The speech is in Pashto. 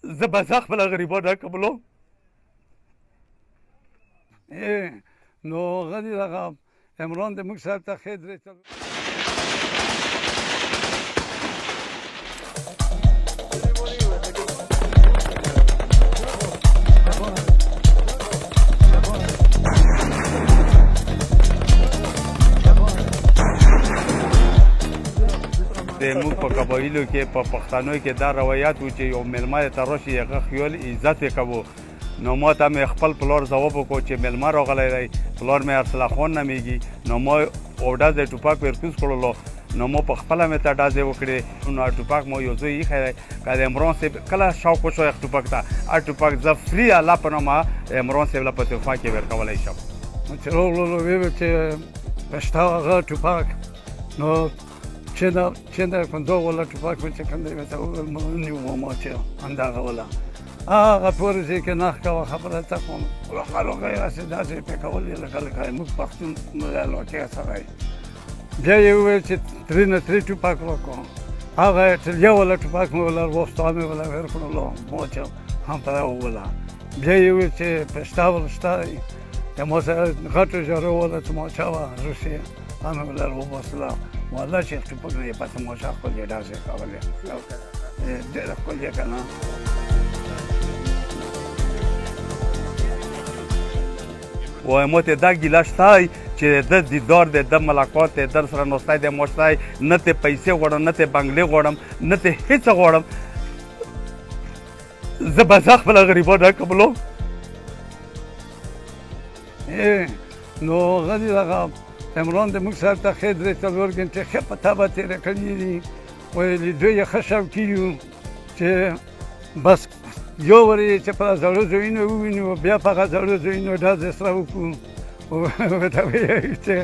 زه به زه خپله غریبان نه قبلوم نو هغه دې دغه عمران د موږ صاحب ته ښې درې موږ په قبایلو کې په پښتنو کې دا روایت و چې یو میلمه ته راشي هغه خیال عزت یې کوو نو ما ته مې خپل پلار ځواب وکړو چې میلمه راغلی دی پلار مې ارسله خان نومیږي نو ما اوډه د ټوپک ورکوز کړلو نو ما په خپله مې ته ډزې وکړې نو ټوپک ما یو زوی ایښی دی که د عمران صاحب کله شوق وشو یخ ټوپک ته ټوپک زه فري الله په نامه عمران صاحب له په تحفه کې ورکولی شم چې راغللو ویې چې پشته هغه ټوپک نو چې د پنځو وله ټوپک مې چې کوم دی ورته وویل ونیوم ما چې همدغه وله هغه پورې چې کې نښ کوه خبره ته کوم خلک یې هسې داسې پې کول یې لکه موږ پښتون لوټې سره بیا یې وویل چې ترې نه ترې ټوپک راکړو هغه یو وله ټوپک مې وله وستا مې وله ورکړلو ما چې هم پره ووله بیا یې وویل چې پشته وله شته دی د ما سره غټو ژارو وله تماچه وه روسیې هم مې وله وباسله والله چې ټوپک نه یې په تماچه خپل یې ډزې کولې ډېره ښکلې که نه وایم ما ته دا ګیله شته چې د دیدار دی د ملاقات دی در سره ناستی دی ما شته نه ته پیسې غواړم نه ته بنګلې غواړم نه ته هېڅ غواړم زه به زه خپله غریبان نه قبلوم نو هغه دې دغه عمران د موږ صاحب ته ښې درې څلور ګنټې ښه په تبه تېره کړي دي ویلي دوی یې ښه شوقي یو چې بس یو ورې چې په زړو ځایونو ووینو بیا په هغه زړو ځایونو ډزې سره وکړو ورته ویل چې